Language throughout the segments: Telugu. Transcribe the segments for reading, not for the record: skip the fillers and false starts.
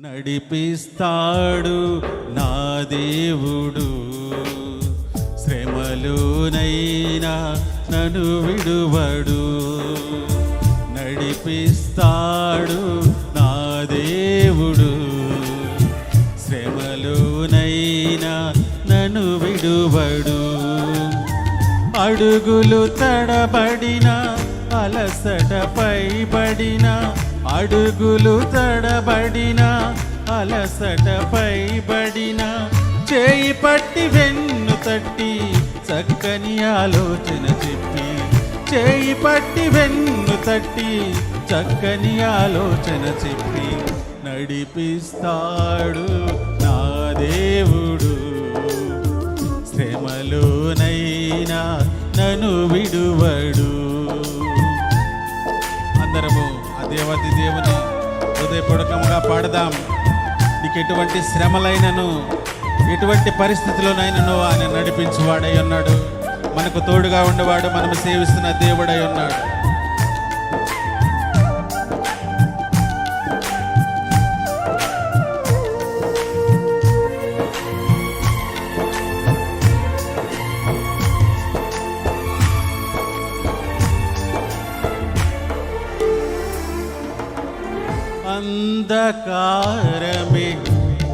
నడిపిస్తాడు నా దేవుడు, శ్రమలోనైనా నన్ను విడువడు. నడిపిస్తాడు నా దేవుడు, శ్రమలోనైనా నన్ను విడువడు. అడుగులు తడబడిన, అలసట పైబడిన, అడుగులు తడబడిన, అలసట పైబడిన, చేయి పట్టి వెన్ను తట్టి చక్కని ఆలోచన చెప్పి, చేయి పట్టి వెన్ను తట్టి చక్కని ఆలోచన చెప్పి, నడిపిస్తాడు నా దేవుడు, శ్రమలోనైనా నన్ను విడువడు. అందరము ఆ దేవాది దేవుని హృదయపూర్వకంగా పాడదాం. నీకు ఎటువంటి శ్రమలైనను, ఎటువంటి పరిస్థితుల్లోనైనను ఆయన నడిపించువాడై ఉన్నాడు. మనకు తోడుగా ఉండేవాడు, మనము సేవిస్తున్న దేవుడై ఉన్నాడు. అంధకారమే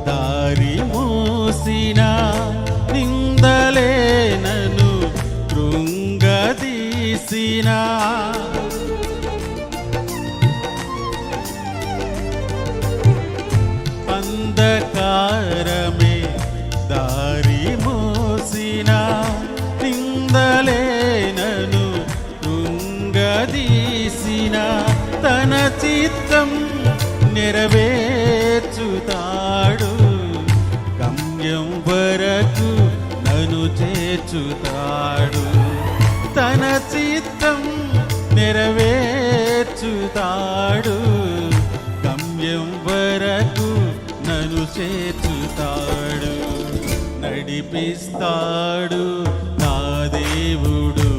దారి మూసిన, నిందలే నన్ను కృంగదీసిన, అంధకారమే దారి మూసిన, నిందలే నన్ను కృంగదీసిన, తన చిత్తం నెరవేర్చుతాడు, గమ్యం వరకు నన్ను చేర్చుతాడు. తన చిత్తం నెరవేర్చుతాడు, గమ్యం వరకు నన్ను చేర్చుతాడు. నడిపిస్తాడు నా దేవుడు,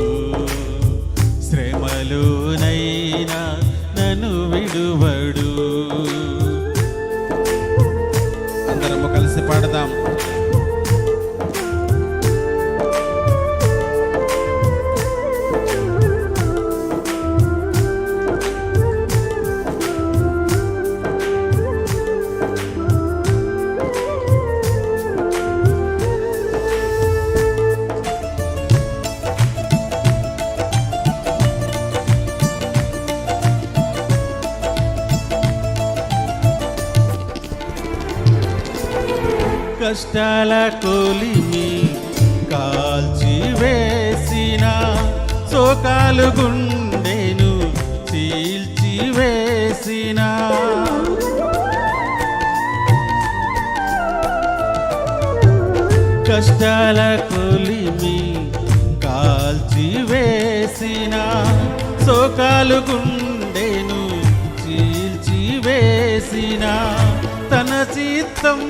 శ్రమలోనైనా నన్ను విడువడు. అందరము కలిసి పాడదాం. కష్టాల కొలిమి కాల్చి వేసిన, శోకాలు గుండెను చీల్చి వేసిన, కష్టాల కొలిమి కాల్చి వేసిన, శోకాలు గుండెను చీల్చి వేసిన, తన చిత్తం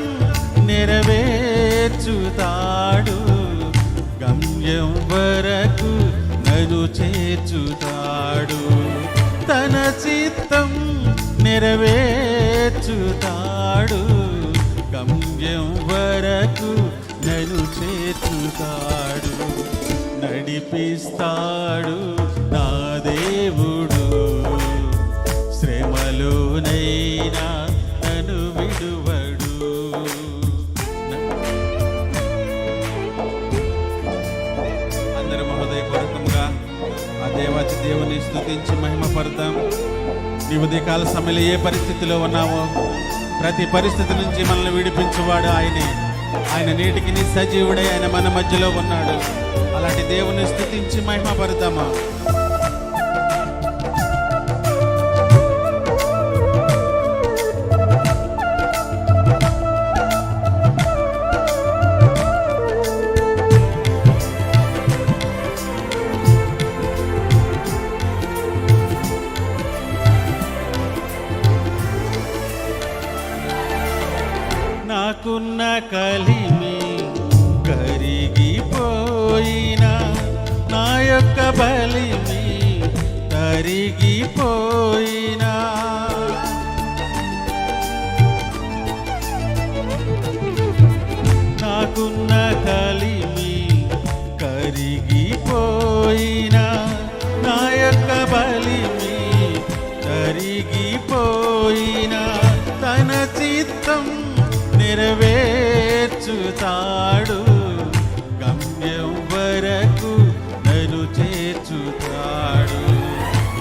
నెరవేర్చుతాడు, గమ్యం వరకు నన్ను చేర్చుతాడు. తన చిత్తం నెరవేర్చుతాడు, గమ్యం వరకు నన్ను చేర్చుతాడు. నడిపిస్తాడు నా దేవుడు, శ్రమలోనైనా నన్ను విడువడు. దేవాతి దేవుని స్తుతించి మహిమపడతాం. నీ ఉదయకాల సమయంలో ఏ పరిస్థితిలో ఉన్నామో ప్రతి పరిస్థితి నుంచి మనల్ని విడిపించువాడు ఆయనే. ఆయన నేటికి నీ సజీవుడై ఆయన మన మధ్యలో ఉన్నాడు. అలాంటి దేవుని స్తుతించి మహిమపడతామా? నాకున్న కలిమి కరిగిపోయినా, నా యొక్క బలిమి తరిగిపోయినా, చిత్తం నెరవేర్చుతాడు, గమ్యం వరకు నన్ను చేర్చుతాడు.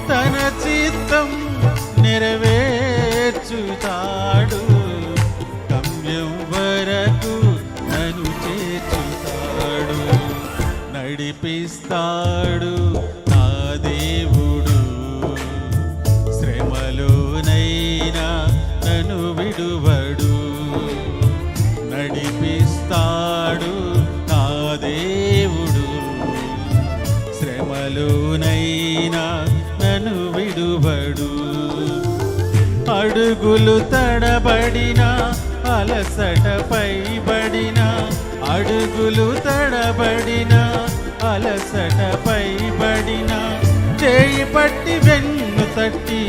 తన చిత్తం నెరవేర్చుతాడు, గమ్యం వరకు నన్ను చేర్చుతాడు. నడిపిస్తాడు నా దేవుడు, శ్రమలోనైనా నన్ను విడువడు. నడిపిస్తాడు నా దేవుడు, శ్రమలోనైనా నన్ను విడువడు. అడుగులు తడబడిన, అలసట పైబడిన, అడుగులు తడబడిన, అలసట పైబడిన, చేయి పట్టి వెన్ను తట్టి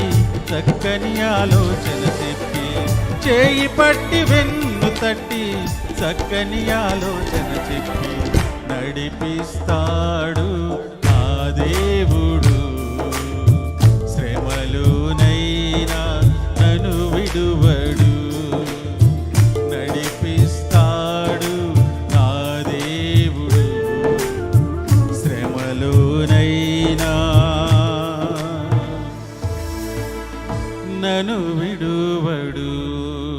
చక్కని ఆలోచన చెప్పి, చేయి పట్టి వెన్ను తట్టి చక్కని ఆలోచన చెప్పి నడిపిస్తాడు